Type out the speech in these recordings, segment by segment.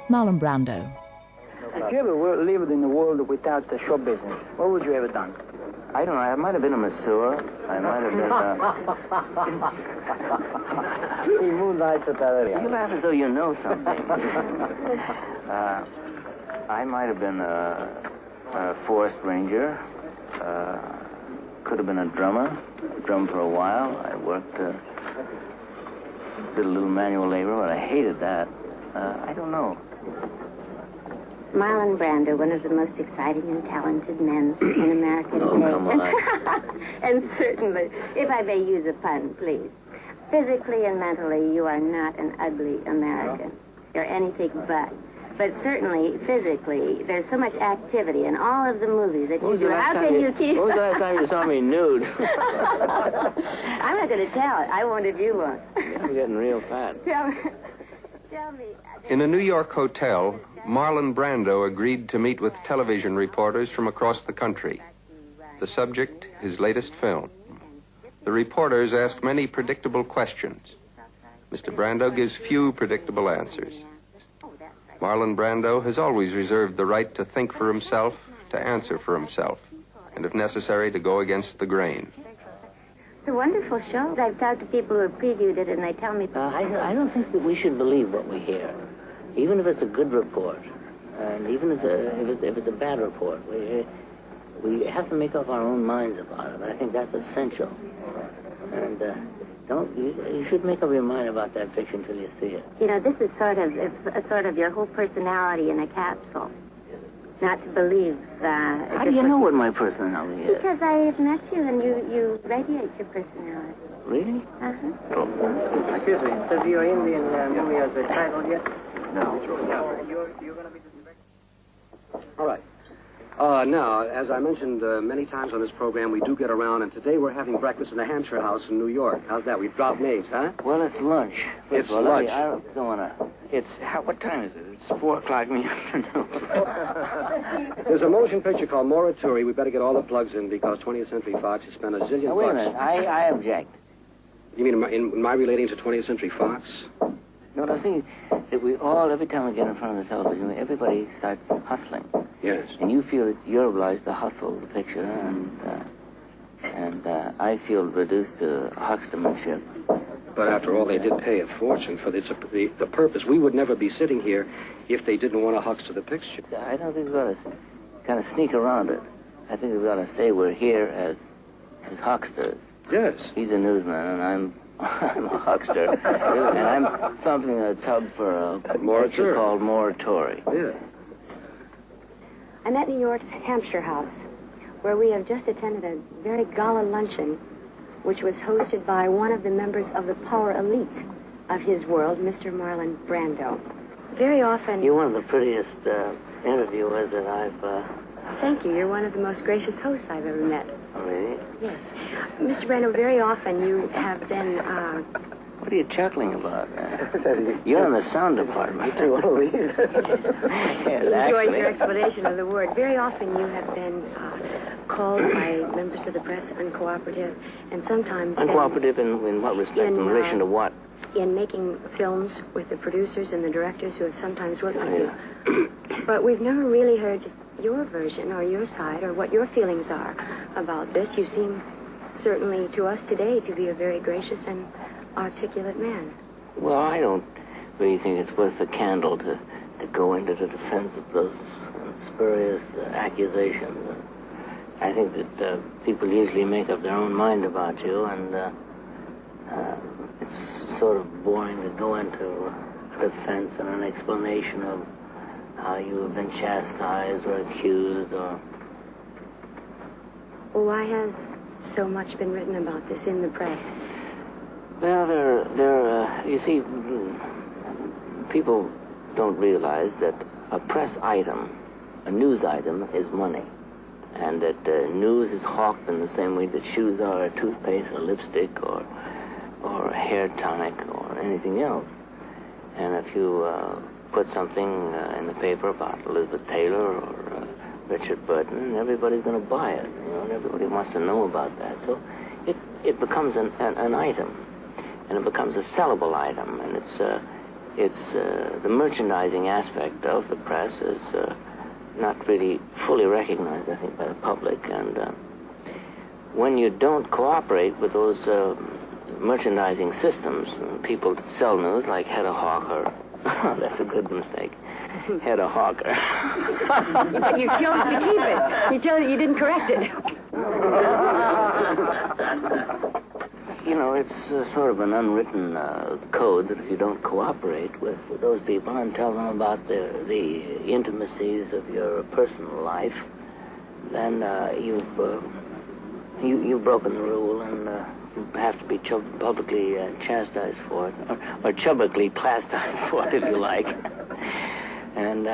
Marlon Brando. If you ever lived in the world without the show business, what would you have done? I don't know. I might have been a masseur. I might have been... He moonlights at that area. You laugh as though you know something. I might have been a forest ranger. Could have been a drummer. Drummed for a while. I worked, did a little manual labor, but I hated that. I don't know. Marlon Brando, one of the most exciting and talented men in American Oh, come on. And certainly, if I may use a pun, please. Physically and mentally, you are not an ugly American. You're anything but. But certainly, physically, there's so much activity in all of the movies that you do. How can you keep... When was the last time you saw me nude? I'm not going to tell it. I won't if you won't. I'm getting real fat. Tell me. In a New York hotel, Marlon Brando agreed to meet with television reporters from across the country. The subject, his latest film. The reporters ask many predictable questions. Mr. Brando gives few predictable answers. Marlon Brando has always reserved the right to think for himself, to answer for himself, and if necessary, to go against the grain. It's a wonderful show. I've talked to people who have previewed it, and they tell me... I don't think that we should believe what we hear, even if it's a good report, and even if it's a bad report. We have to make up our own minds about it. I think that's essential. And you should make up your mind about that picture until you see it. You know, this is sort of your whole personality in a capsule. Not to believe... How do you know what my personality is? Because I have met you, and you radiate your personality. Really? Uh-huh. Oh. Excuse me, does your Indian movie has a title yet? No. You're going to be the director? All right. Now, as I mentioned many times on this program, we do get around, and today we're having breakfast in the Hampshire House in New York. How's that? We've dropped names, huh? Well, it's lunch. It's lunch. I don't want to... What time is it? It's 4 o'clock in the afternoon. There's a motion picture called Morituri. We better get all the plugs in because 20th Century Fox has spent a zillion Now, wait a bucks. minute. I object. You mean in my relating to 20th Century Fox? No, I think that we all, every time we get in front of the television, everybody starts hustling. Yes. And you feel that you're obliged to hustle the picture, and I feel reduced to huckstermanship. But after all, they did pay a fortune for this, the purpose. We would never be sitting here if they didn't want to huckster the picture. I don't think we've got to kind of sneak around it. I think we've got to say we're here as hucksters. Yes. He's a newsman, and I'm a huckster. And I'm thumping a tub for a picture called Morituri. Yeah. I'm at New York's Hampshire House, where we have just attended a very gala luncheon, which was hosted by one of the members of the power elite of his world, Mr. Marlon Brando. Very often... You're one of the prettiest interviewers that I've... Thank you. You're one of the most gracious hosts I've ever met. Oh, really? Yes. Mr. Brando, very often you have been... What are you chuckling about? You're in the sound department. You want to leave? Enjoys your explanation of the word. Very often you have been called by members of the press uncooperative, and sometimes... Uncooperative in what respect? In relation to what? In making films with the producers and the directors who have sometimes worked with you. But we've never really heard your version or your side or what your feelings are about this. You seem, certainly to us today, to be a very gracious and articulate man. Well, I don't really think it's worth the candle to go into the defense of those spurious accusations. I think that people usually make up their own mind about you, and it's sort of boring to go into a defense and an explanation of how you have been chastised or accused or... Why has so much been written about this in the press? Well, you see, people don't realize that a press item, a news item, is money. And that news is hawked in the same way that shoes are, or toothpaste, or lipstick, or a hair tonic, or anything else. And if you put something in the paper about Elizabeth Taylor or Richard Burton, everybody's going to buy it. You know, and everybody wants to know about that. So it becomes an item. And it becomes a sellable item, and it's the merchandising aspect of the press is not really fully recognized, I think, by the public. And when you don't cooperate with those merchandising systems, people that sell news, like Hedda Hawker, that's a good mistake, Hedda Hawker. But you chose to keep it. You didn't correct it. You know, it's sort of an unwritten code that if you don't cooperate with those people and tell them about the intimacies of your personal life, then you've broken the rule, and you have to be publicly chastised for it, or chubbically chastised for it, if you like. And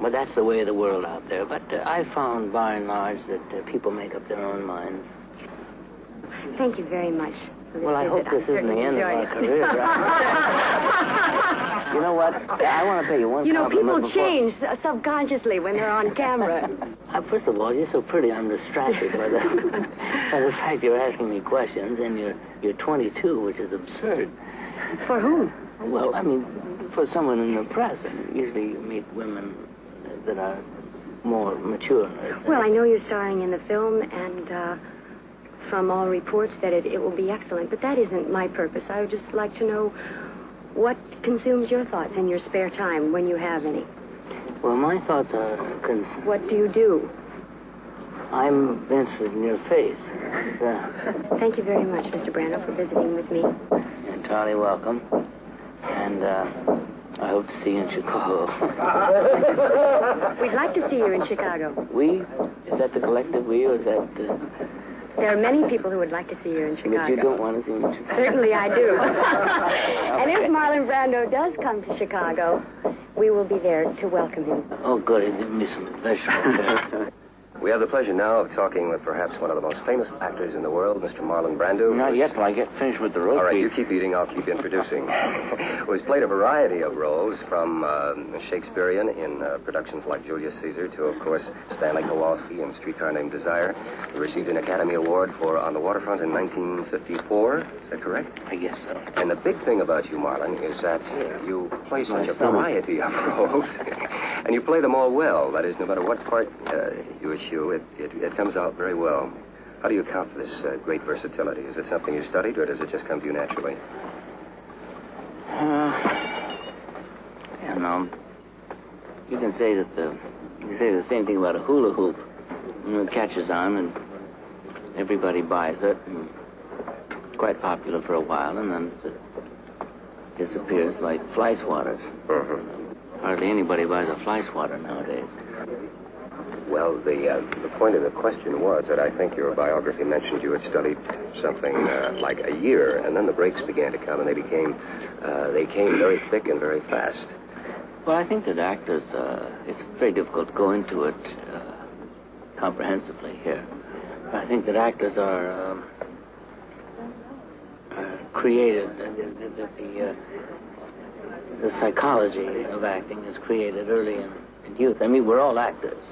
but that's the way of the world out there. But I found, by and large, that people make up their own minds. Thank you very much for this Well, I visit. hope this isn't the end of our career. You know what? I want to pay you one compliment people before... change subconsciously when they're on camera. First of all, you're so pretty, I'm distracted by the fact you're asking me questions, and you're 22, which is absurd. For whom? Well, I mean, for someone in the press. Usually you meet women that are more mature. Well, I know you're starring in the film, and from all reports that it will be excellent, but that isn't my purpose. I would just like to know what consumes your thoughts in your spare time, when you have any. Well, my thoughts are... What do you do? I'm interested in your face. Thank you very much, Mr. Brando, for visiting with me. You're entirely welcome. And I hope to see you in Chicago. We'd like to see you in Chicago. We? Is that the collective we, or is that... There are many people who would like to see you in Chicago. But you don't want to see me in Chicago? Certainly I do. And if Marlon Brando does come to Chicago, we will be there to welcome him. Oh, good. He'll give me some vegetables. We have the pleasure now of talking with perhaps one of the most famous actors in the world, Mr. Marlon Brando. Not yet till I get finished with the roast All right, beef. you keep eating, I'll keep introducing. Who has played a variety of roles, from Shakespearean in productions like Julius Caesar to, of course, Stanley Kowalski in Streetcar Named Desire. He received an Academy Award for On the Waterfront in 1954. Is that correct? I guess so. And the big thing about you, Marlon, is that you play such a variety of roles. And you play them all well. That is, no matter what part you eschew, it comes out very well. How do you account for this great versatility? Is it something you studied, or does it just come to you naturally? You can say that you can say the same thing about a hula hoop. It catches on, and everybody buys it, and it's quite popular for a while, and then it disappears like fly swatters. Hardly anybody buys a fly swatter nowadays. Well, the point of the question was that I think your biography mentioned you had studied something like a year, and then the breaks began to come, and they came very thick and very fast. Well, I think that actors, it's very difficult to go into it comprehensively here. I think that actors are created, the psychology of acting is created early in youth. I mean, we're all actors.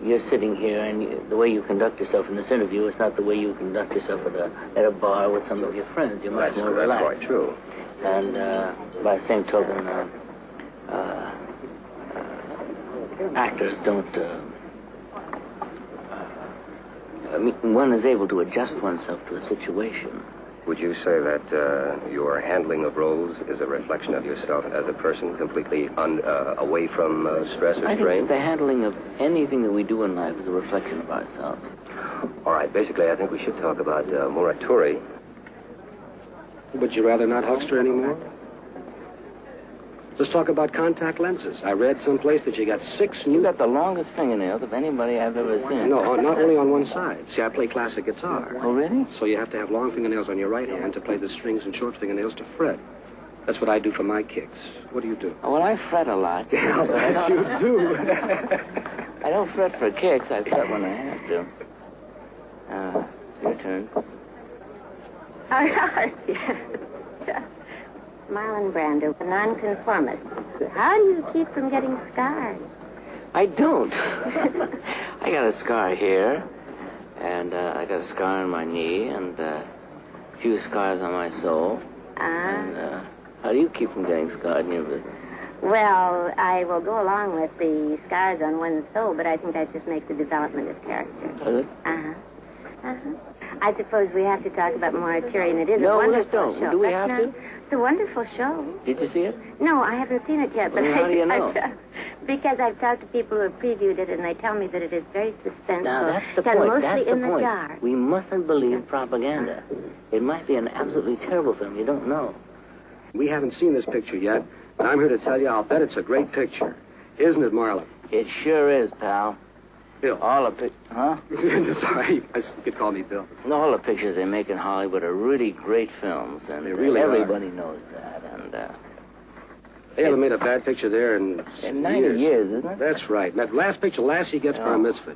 You're sitting here, and the way you conduct yourself in this interview is not the way you conduct yourself at a bar with some of your friends. You're much more relaxed. That's quite true. And by the same token, actors don't... I mean, one is able to adjust oneself to a situation. Would you say that your handling of roles is a reflection of yourself as a person, completely away from stress or strain? I think the handling of anything that we do in life is a reflection of ourselves. All right, basically, I think we should talk about Muraturi. Would you rather not huckster anymore? Let's talk about contact lenses. I read someplace that you got 6 new... You got the longest fingernails of anybody I've ever seen. No, not only on one side. See, I play classic guitar. Oh, really? So you have to have long fingernails on your right hand to play the strings, and short fingernails to fret. That's what I do for my kicks. What do you do? Oh, well, I fret a lot. Yes, you do. I don't fret for kicks. I fret when I have to. Your turn. Marlon Brando, a nonconformist. How do you keep from getting scars? I don't. I got a scar here, and I got a scar on my knee, and a few scars on my soul. And How do you keep from getting scarred in your business? Well, I will go along with the scars on one's soul, but I think that just makes the development of character. Does it? I suppose we have to talk about Moriarty, and it is a No, wonderful let's don't. show. Do we Let's have not. to? It's a wonderful show. Did you see it? No, I haven't seen it yet, but Well, how do you know? Because I've talked to people who have previewed it, and they tell me that it is very suspenseful. Now, that's the done point. mostly That's the in point. the dark. We mustn't believe propaganda. It might be an absolutely terrible film. You don't know. We haven't seen this picture yet, but I'm here to tell you I'll bet it's a great picture. Isn't it, Marlon? It sure is, pal. Bill. All the huh? Sorry, you could call me Bill. All the pictures they make in Hollywood are really great films, and They really everybody knows that. And They haven't made a bad picture there in 90 years, isn't it? That's right. That last picture, Lassie Gets Bar Mitzvah.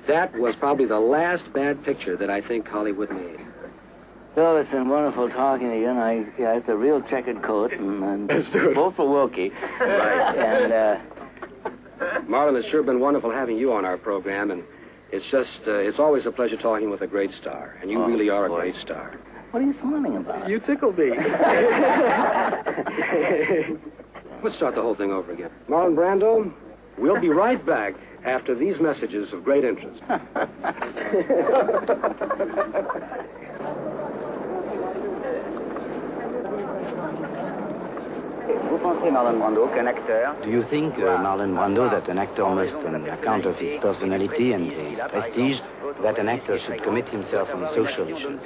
That was probably the last bad picture that I think Hollywood made. Bill, it's been wonderful talking to you, and it's a real checkered coat, and Let's do it. vote for Wilkie. Right. And Marlon, it's sure been wonderful having you on our program, and it's always a pleasure talking with a great star, and you really are a great star. what are you smiling about? You tickled me. Let's start the whole thing over again. Marlon Brando, we'll be right back after these messages of great interest. Do you think, Marlon Brando, that an actor must, on account of his personality and his prestige, that an actor should commit himself on social issues?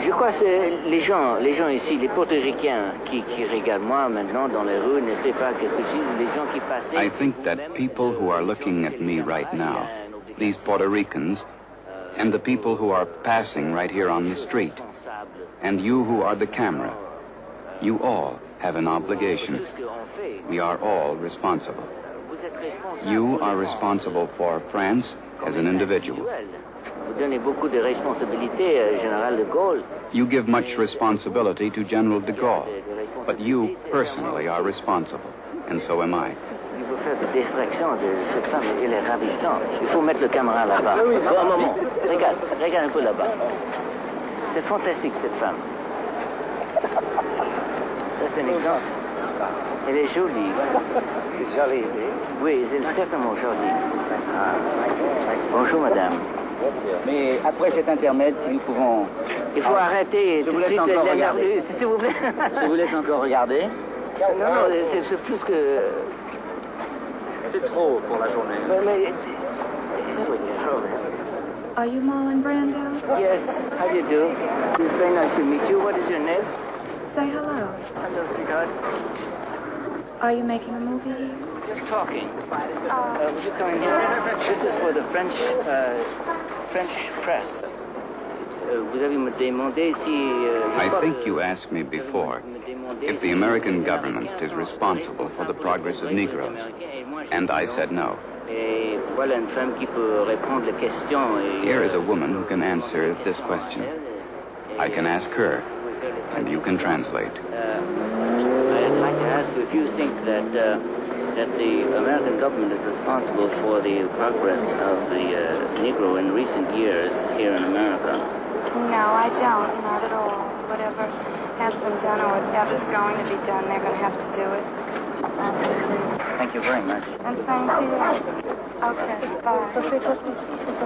Je crois que les gens ici, les Portoricains qui regardent moi maintenant dans les rues, ne savent pas qu'est-ce que c'est, les gens qui passent. I think that people who are looking at me right now, these Puerto Ricans, and the people who are passing right here on the street, and you who are the camera, you all have an obligation. We are all responsible. You are responsible for France as an individual. You give much responsibility to General de Gaulle, but you personally are responsible, and so am I. Il faut faire des distractions de cette femme, elle est ravissante. Il faut mettre le caméra là-bas. Bon, un moment, regarde un peu là-bas. C'est fantastique cette femme. Ça, c'est un exemple. Elle est jolie. C'est jolie. Oui, elle est certainement jolie. Bonjour, madame. Mais après cet intermède, si nous pouvons... Il faut arrêter Je tout vous de laisse suite. encore regarder. S'il vous plaît. Je vous laisse encore regarder. Non, c'est plus que... C'est trop pour la journée. Mais... Are you Marlon Brando? Yes, how do you do? It's very nice to meet you. What is your name? Say hello. Hello, sweetheart. Are you making a movie here? Just talking. Would you come in here? This is for the French press. Vous avez me demandé si... I think you asked me before if the American government is responsible for the progress of Negroes, and I said no. Here is a woman who can answer this question. I can ask her, and you can translate. I'd like to ask you if you think that the American government is responsible for the progress of the Negro in recent years here in America. No, I don't. Not at all. Whatever has been done or whatever's going to be done, they're going to have to do it. I'll say this. Thank you very much. And thank you. Okay, bye.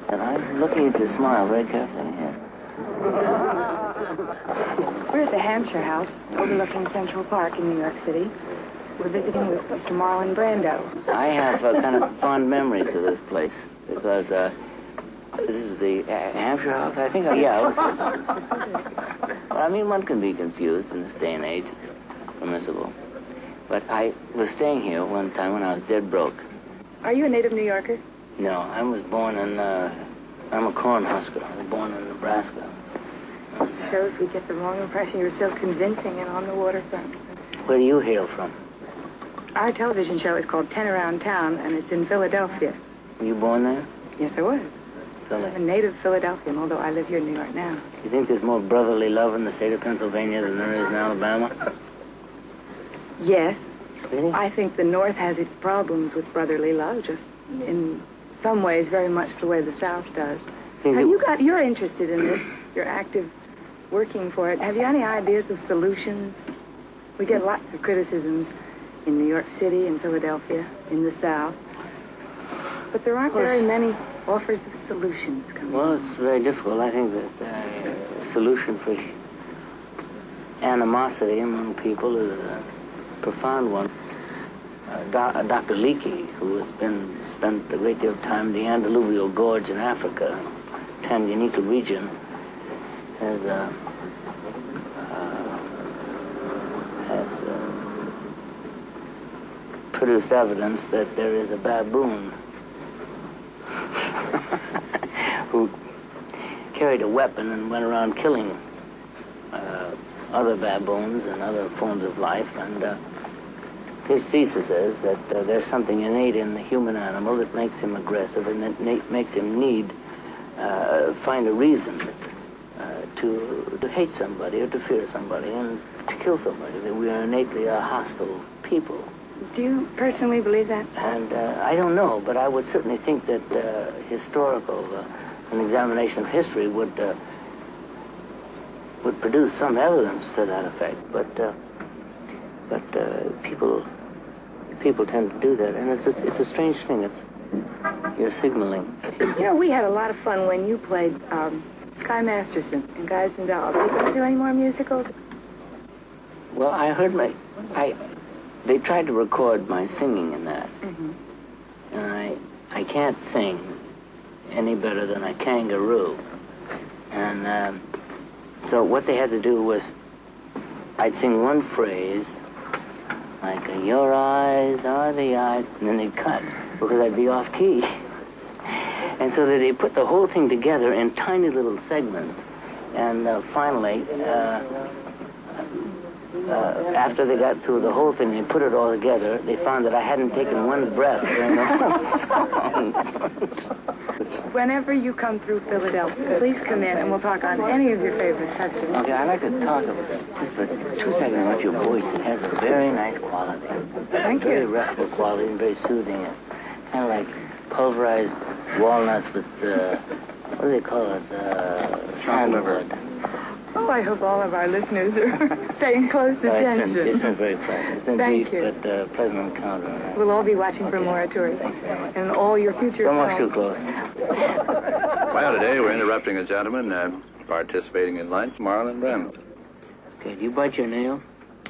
And I'm looking at your smile very carefully here. We're at the Hampshire House, overlooking Central Park in New York City. We're visiting with Mr. Marlon Brando. I have kind of fond memories of this place because this is the Hampshire House, I think. Yeah. I mean, one can be confused in this day and age. It's permissible. But I was staying here one time when I was dead broke. Are you a native New Yorker? No, I was born in, I'm a Cornhusker. I was born in Nebraska. It shows we get the wrong impression. You're so convincing and on the waterfront. Where do you hail from? Our television show is called 10 Around Town, and it's in Philadelphia. Were you born there? Yes, I was. Philly. I'm a native Philadelphian, although I live here in New York now. You think there's more brotherly love in the state of Pennsylvania than there is in Alabama? Yes. Really? I think the North has its problems with brotherly love, just in some ways very much the way the South does. You're interested in this, you're active working for it. Have you any ideas of solutions? We get lots of criticisms in New York City, in Philadelphia, in the South. But there aren't very many offers of solutions coming. Well, it's very difficult. I think that a solution for animosity among people is a profound one. Dr. Leakey, who has spent a great deal of time in the Andaluvial Gorge in Africa, Tanganyika region, has produced evidence that there is a baboon who carried a weapon and went around killing other baboons and other forms of life. And his thesis is that there's something innate in the human animal that makes him aggressive and that makes him find a reason to hate somebody or to fear somebody and to kill somebody, that we are innately a hostile people. Do you personally believe that? And I don't know, but I would certainly think that an examination of history would produce some evidence to that effect. But people tend to do that, and it's a strange thing. You're signaling. You know, we had a lot of fun when you played Sky Masterson in Guys and Dolls. Are you going to do any more musicals? Well, I heard they tried to record my singing in that. Mm-hmm. And I can't sing any better than a kangaroo. And so what they had to do was, I'd sing one phrase, like, your eyes are the eyes, and then they'd cut, because I'd be off key. And so they put the whole thing together in tiny little segments. And finally, after they got through the whole thing, they put it all together, they found that I hadn't taken one breath during the whole song. Whenever you come through Philadelphia, please come in and we'll talk on any of your favorite subjects. Okay, I'd like to talk just for 2 seconds about your voice. It has a very nice quality. Thank you. Very restful quality and very soothing. Kind of like pulverized walnuts with, what do they call it? Sandalwood. Oh, I hope all of our listeners are paying close attention. It's been very pleasant. It's been Thank brief, you. but pleasant encounter. We'll all be watching for Moratorium and all your future Don't watch films. too close. Well, today we're interrupting a gentleman participating in lunch, Marlon Brando. Okay, do you bite your nails?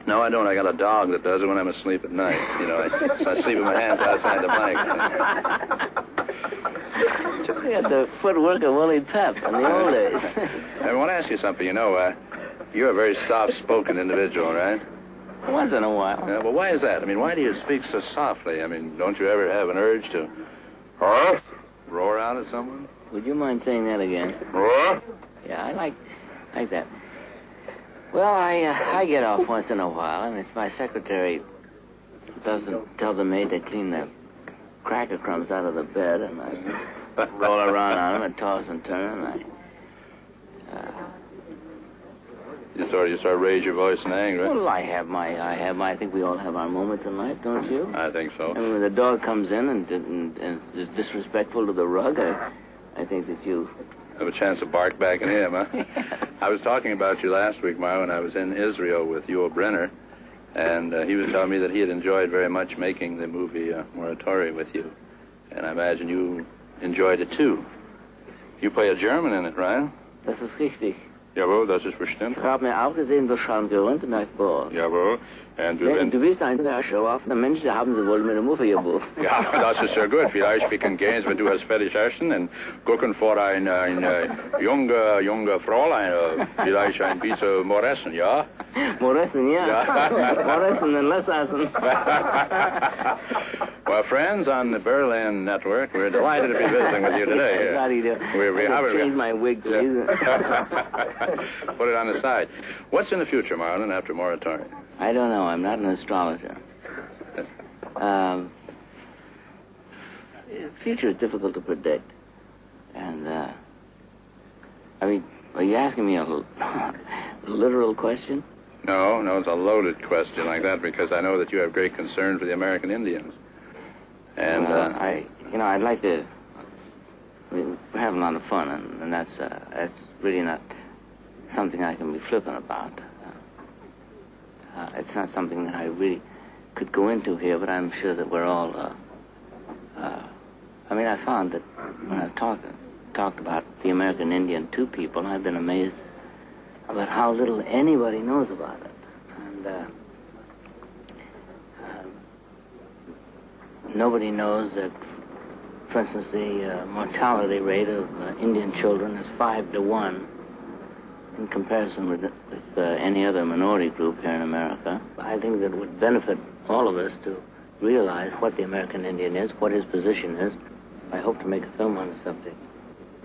No, I don't. I got a dog that does it when I'm asleep at night. You know, so I sleep with my hands outside the blanket. You had the footwork of Willie Pep in the old days. I want to ask you something. You know, you're a very soft-spoken individual, right? Once in a while. Yeah, well, why is that? I mean, why do you speak so softly? I mean, don't you ever have an urge to roar out at someone? Would you mind saying that again? Roar? Yeah, I like that. Well, I get off once in a while. I mean, if my secretary doesn't tell the maid to clean the cracker crumbs out of the bed, and I roll around on them and toss and turn, and You sort of raise your voice in anger. Well, I think we all have our moments in life, don't you? I think so. I mean, when the dog comes in and is disrespectful to the rug, I think that you have a chance to bark back at him, huh? Yes. I was talking about you last week, Marlon. I was in Israel with Yul Brynner, and he was telling me that he had enjoyed very much making the movie Moratorium with you. And I imagine you enjoyed it, too. You play a German in it, right? Das ist richtig. Jawohl, das ist bestimmt. Ich habe mir auch gesehen, wir schauen gewohnt, merkt boah. Jawohl. Und du bist ein show-offener Mensch, da haben sie wohl mit dem Muffe gebucht. Ja, das ist sehr gut. Vielleicht wir können gehen, wenn du hast fertig essen und gucken vor ein junge Fräulein, vielleicht ein bisschen Moressen, ja? Moressen, ja. Moressen, then let's essen. Well, friends on the Berlin Network, we're delighted to be visiting with you today. How do you do? We change my wig, please. Put it on the side. What's in the future, Marlon, after Moratorium? I don't know. I'm not an astrologer. The future is difficult to predict. And, I mean, are you asking me a literal question? No, it's a loaded question like that because I know that you have great concern for the American Indians. And I'd like to. I mean, we're having a lot of fun, and that's really not something I can be flippant about. It's not something that I really could go into here, but I'm sure that we're all. I found that when I've talked about the American Indian to people, I've been amazed about how little anybody knows about it. And nobody knows that, for instance, the mortality rate of Indian children is 5 to 1 in comparison with any other minority group here in America. I think that it would benefit all of us to realize what the American Indian is, what his position is. I hope to make a film on the subject.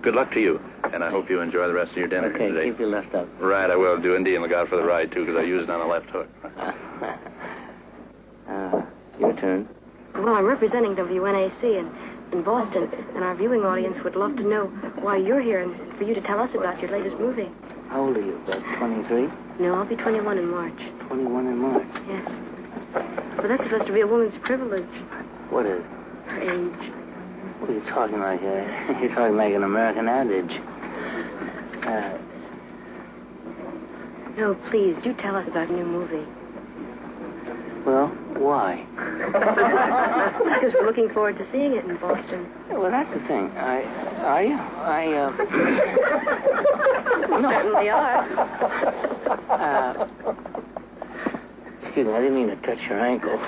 Good luck to you, and I hope you enjoy the rest of your dinner today. Okay, keep your left up. Right, I will. Do Indian look out for the ride, too, because I used it on the left hook. Your turn. Well, I'm representing WNAC in Boston, and our viewing audience would love to know why you're here and for you to tell us about your latest movie. How old are you, about 23? No, I'll be 21 in March. 21 in March? Yes. But that's supposed to be a woman's privilege. What is? Her age. What are you talking like? You're talking like an American adage. No, please, do tell us about a new movie. Well, why? Because we're looking forward to seeing it in Boston. Well, that's the thing. Are you? We certainly are. Excuse me, I didn't mean to touch your ankle.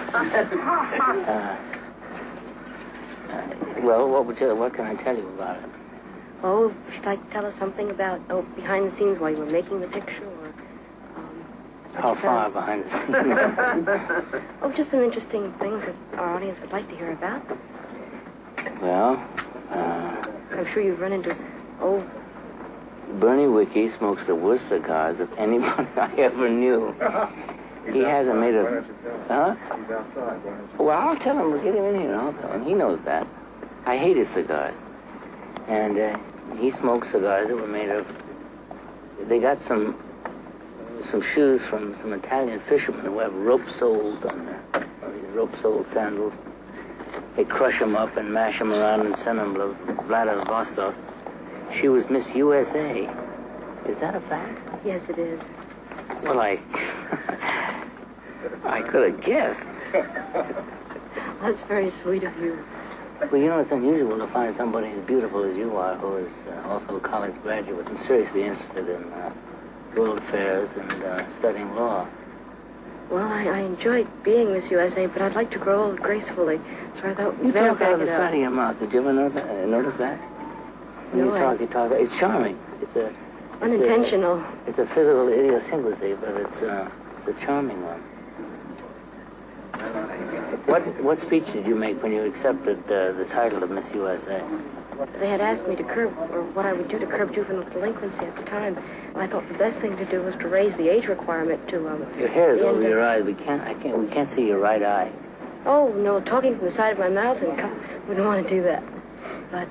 Well, what can I tell you about it? Oh, would you like to tell us something about, behind the scenes while you were making the picture, or... How far behind the scenes? Oh, just some interesting things that our audience would like to hear about. Well, I'm sure you've run into, Bernie Wiki smokes the worst cigars of anybody I ever knew. He hasn't made a... Huh? He's outside. Well, I'll tell him. We'll get him in here, and he knows that. I hate his cigars. And he smokes cigars that were made of... They got some shoes from some Italian fishermen who have rope-soled on these rope-soled sandals. They crush them up and mash them around and send them to Vladivostok. She was Miss USA. Is that a fact? Yes, it is. Well, I could have guessed. That's very sweet of you. Well, it's unusual to find somebody as beautiful as you are who is also a college graduate and seriously interested in world affairs and studying law. Well, I enjoyed being Miss USA, but I'd like to grow old gracefully, so I thought you better talk out back of the it side up. of your mouth. Did you ever notice that? When No, you talk. It's charming. It's unintentional. It's a physical idiosyncrasy, but it's a charming one. What speech did you make when you accepted the title of Miss USA? They had asked me to curb, or what I would do to curb juvenile delinquency at the time. I thought the best thing to do was to raise the age requirement to. Your hair is over your eyes. We can't see your right eye. Oh no, talking from the side of my mouth, and wouldn't want to do that. But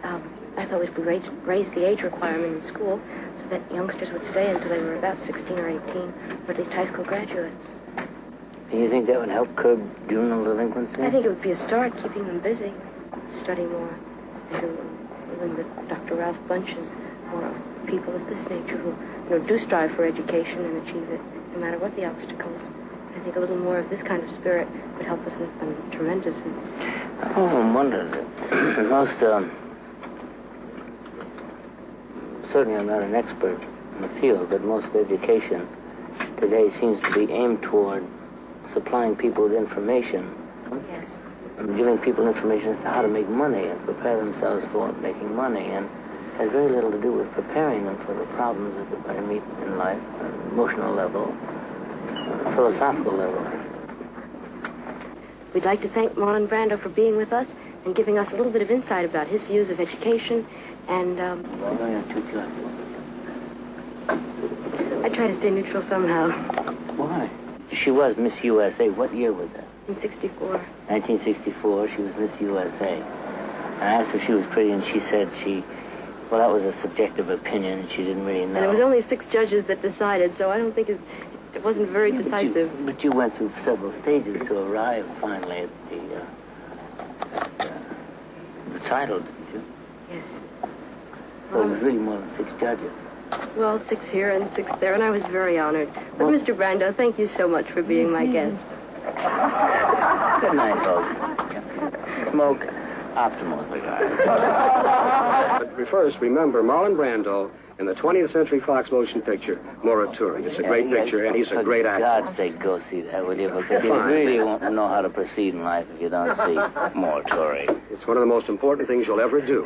I thought we should raise the age requirement in school so that youngsters would stay until they were about 16 or 18, or at least high school graduates. Do you think that would help curb juvenile delinquency? I think it would be a start, keeping them busy, study more. Even the Dr. Ralph Bunches, or people of this nature who do strive for education and achieve it, no matter what the obstacles. I think a little more of this kind of spirit would help us tremendously. I often wonder that most, certainly I'm not an expert in the field, but most education today seems to be aimed toward supplying people with information. Yes. And giving people information as to how to make money and prepare themselves for making money, and has very little to do with preparing them for the problems that they meet in life, on an emotional level, philosophical level. We'd like to thank Marlon Brando for being with us and giving us a little bit of insight about his views of education and... I try to stay neutral somehow. Why? She was Miss USA. What year was that? In 64. 1964, she was Miss USA. I asked her if she was pretty, and she said well, that was a subjective opinion, and she didn't really know. And it was only 6 judges that decided, so I don't think it wasn't very decisive. But you went through several stages to arrive finally at the title, didn't you? Yes. So it was really more than 6 judges. Well, 6 here and 6 there, and I was very honored. But, Mr. Brando, thank you so much for being my guest. Good night, folks. Smoke optimal cigars. But first, remember Marlon Brando in the 20th Century Fox motion picture, Morituri. It's a great picture, and he's a great actor. For God's sake, go see that, will you? Because you really won't know how to proceed in life if you don't see Morituri. It's one of the most important things you'll ever do.